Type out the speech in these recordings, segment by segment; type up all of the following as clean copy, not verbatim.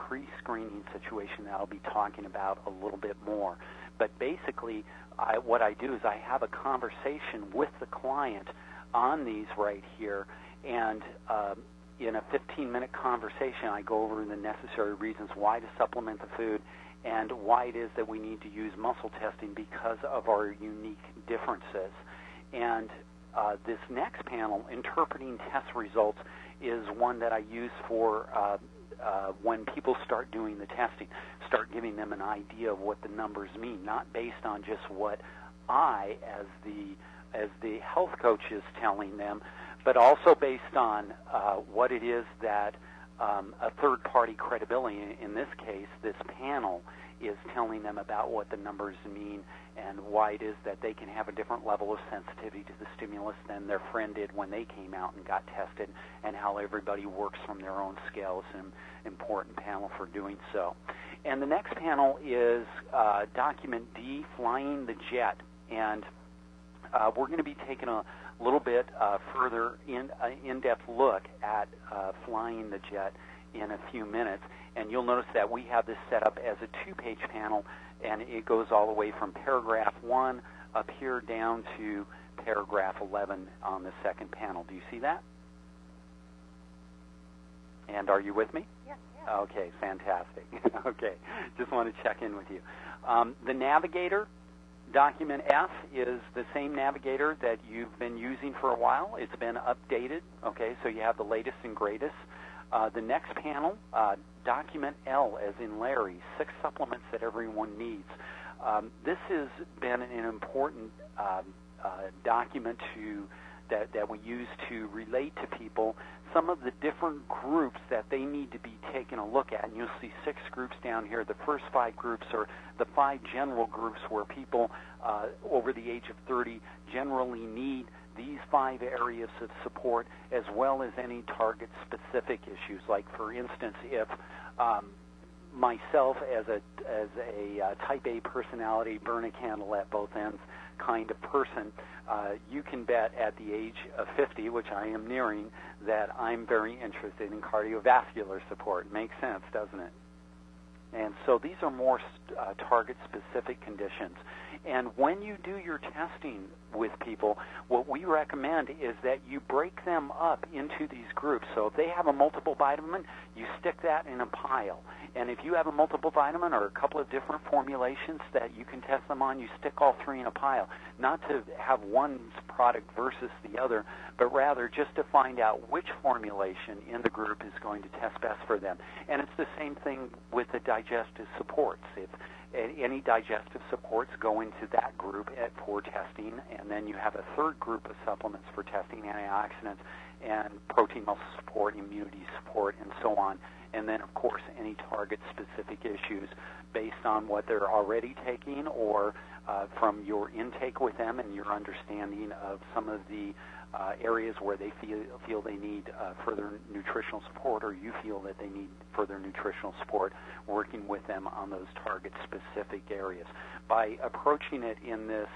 pre-screening situation that I'll be talking about a little bit more. But basically, what I do is I have a conversation with the client on these right here, and in a 15-minute conversation, I go over the necessary reasons why to supplement the food and why it is that we need to use muscle testing because of our unique differences. And this next panel, interpreting test results, is one that I use for when people start doing the testing, start giving them an idea of what the numbers mean, not based on just what I, as the health coach, is telling them, but also based on what it is that a third-party credibility, in this case, this panel, is telling them about what the numbers mean and why it is that they can have a different level of sensitivity to the stimulus than their friend did when they came out and got tested, and how everybody works from their own scale. It's an important panel for doing so. And the next panel is Document D, Flying the Jet. And we're going to be taking a little bit further in-depth look at flying the jet in a few minutes. And you'll notice that we have this set up as a two-page panel, and it goes all the way from paragraph 1 up here down to paragraph 11 on the second panel. Do you see that? And are you with me? Yes. Okay, fantastic. Okay, just want to check in with you. The navigator, Document F, is the same navigator that you've been using for a while. It's been updated, okay, so you have the latest and greatest. The next panel, Document L, as in Larry, 6 supplements that everyone needs. This has been an important document that we use to relate to people some of the different groups that they need to be taking a look at. And you'll see 6 groups down here. The first 5 groups are the 5 general groups where people over the age of 30 generally need these 5 areas of support, as well as any target-specific issues. Like, for instance, if myself as a type A personality, burn a candle at both ends kind of person, you can bet at the age of 50, which I am nearing, that I'm very interested in cardiovascular support. Makes sense, doesn't it? And so these are more target-specific conditions. And when you do your testing with people, what we recommend is that you break them up into these groups. So if they have a multiple vitamin, you stick that in a pile. And if you have a multiple vitamin or a couple of different formulations that you can test them on, you stick all 3 in a pile. Not to have one's product versus the other, but rather just to find out which formulation in the group is going to test best for them. And it's the same thing with the digestive supports. If any digestive supports go into that group for testing, and then you have a third group of supplements for testing, antioxidants and protein muscle support, immunity support, and so on. And then, of course, any target-specific issues based on what they're already taking or from your intake with them and your understanding of some of the areas where they feel they need further nutritional support, or you feel that they need further nutritional support, working with them on those target-specific areas. By approaching it in this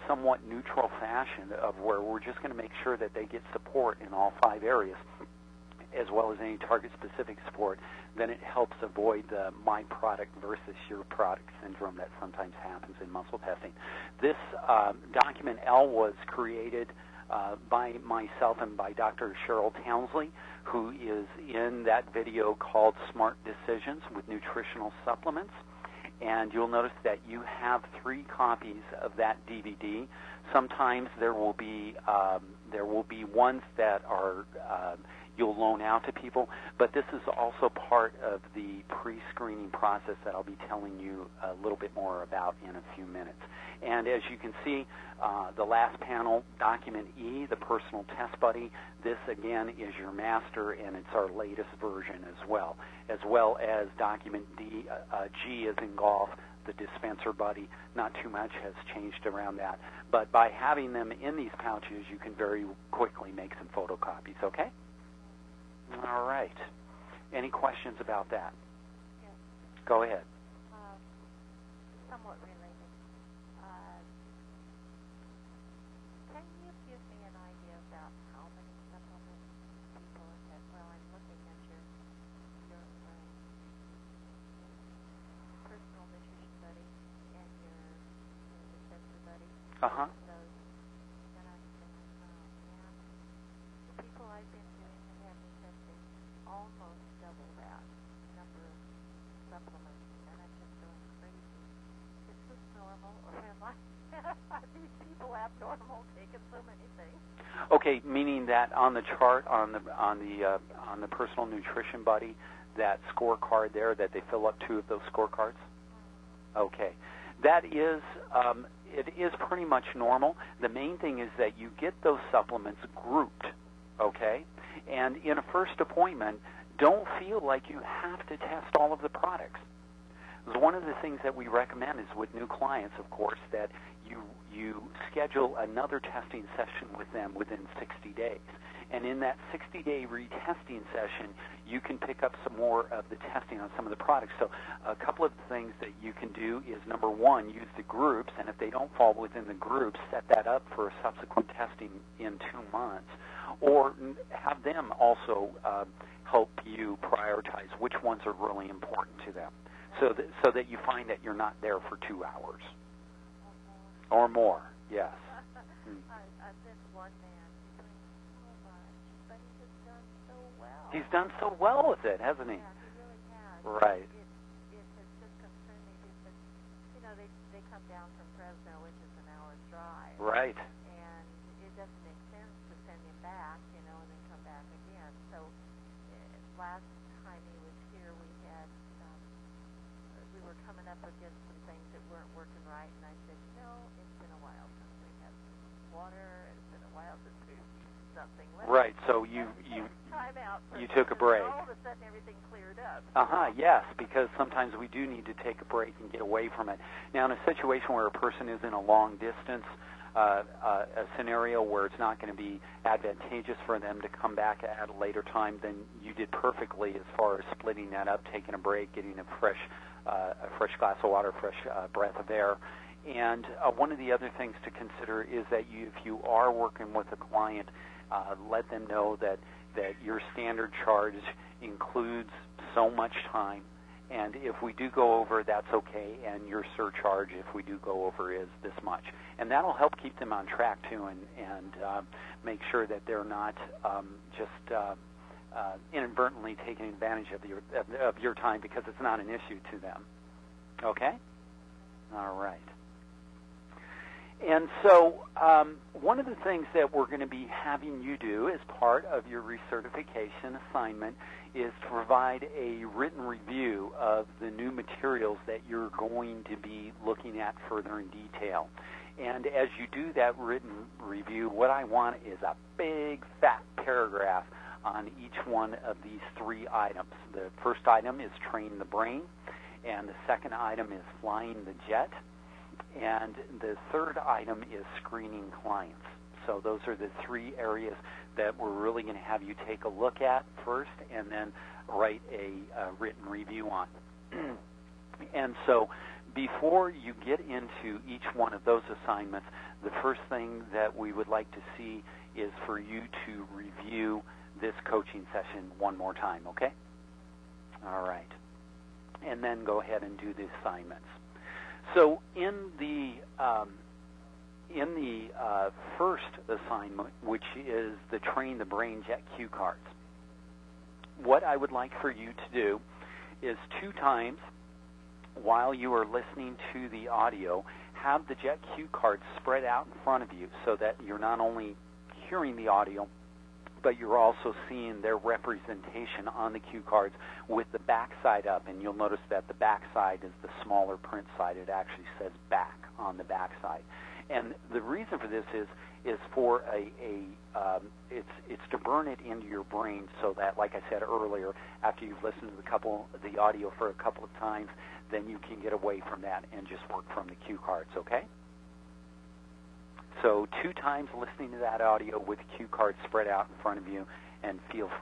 somewhat neutral fashion of where we're just going to make sure that they get support in all 5 areas, as well as any target-specific support, then it helps avoid the my product versus your product syndrome that sometimes happens in muscle testing. This document L was created by myself and by Dr. Cheryl Townsley, who is in that video called Smart Decisions with Nutritional Supplements. And you'll notice that you have 3 copies of that DVD. Sometimes there will be ones that are you'll loan out to people, but this is also part of the pre-screening process that I'll be telling you a little bit more about in a few minutes. And as you can see, the last panel, Document E, the Personal Test Buddy, this again is your master, and it's our latest version as well as Document D, G as in golf, the Dispenser Buddy. Not too much has changed around that, but by having them in these pouches, you can very quickly make some photocopies, okay? All right. Any questions about that? Yes. Go ahead. Somewhat related. Can you give me an idea about how many supplements people have said? Well, I'm looking at your Uh-huh. those that I've been, and the people I've been doing have had me testing almost double that number of supplements, and I'm just going crazy. Is this normal, or am I, are these people abnormal taking so many things? Okay, meaning that on the chart on the personal nutrition buddy, that scorecard there that they fill up 2 of those scorecards. Okay, that is it is pretty much normal. The main thing is that you get those supplements grouped. Okay, and in a first appointment, don't feel like you have to test all of the products. One of the things that we recommend is with new clients, of course, that you schedule another testing session with them within 60 days. And in that 60-day retesting session, you can pick up some more of the testing on some of the products. So a couple of things that you can do is, number one, use the groups, and if they don't fall within the groups, set that up for a subsequent testing in 2 months. Or have them also help you prioritize which ones are really important to them, so that you find that you're not there for 2 hours. Or more, yes. I've been one man doing so much, but he has done so well. He's done so well with it, hasn't he? Yeah, he really has. Right. It has just concerned me because, they come down from Fresno, which is an hour's drive. Right. And it doesn't make sense to send him back, and then come back again. So last time he was here, we were coming up against some things that weren't working right, and I said, it's been a while since we've had some water. It's been a while since we've something. Right. So you time out you took a break. All of a sudden, everything cleared up. Yes, because sometimes we do need to take a break and get away from it. Now, in a situation where a person is in a long distance, a scenario where it's not going to be advantageous for them to come back at a later time, then you did perfectly as far as splitting that up, taking a break, getting a fresh glass of water, fresh breath of air. And one of the other things to consider is that if you are working with a client, let them know that your standard charge includes so much time, and if we do go over, that's okay, and your surcharge, if we do go over, is this much. And that'll help keep them on track, too, and make sure that they're not just inadvertently taking advantage of your time, because it's not an issue to them. Okay? All right. And so one of the things that we're going to be having you do as part of your recertification assignment is to provide a written review of the new materials that you're going to be looking at further in detail. And as you do that written review, what I want is a big, fat paragraph on each one of these 3 items. The first item is train the brain, and the second item is flying the jet, and the third item is screening clients. So those are the 3 areas that we're really going to have you take a look at first and then write a written review on. And so before you get into each one of those assignments, the first thing that we would like to see is for you to review this coaching session one more time, okay? All right. And then go ahead and do the assignments. So in the first assignment, which is the Train the Brain Jet cue cards, what I would like for you to do is 2 times while you are listening to the audio, have the jet cue cards spread out in front of you so that you're not only hearing the audio, but you're also seeing their representation on the cue cards with the back side up. And you'll notice that the back side is the smaller print side. It actually says back on the back side. And the reason for this is for it's to burn it into your brain so that, like I said earlier, after you've listened to the audio for a couple of times, then you can get away from that and just work from the cue cards, okay? So 2 times listening to that audio with the cue cards spread out in front of you, and feel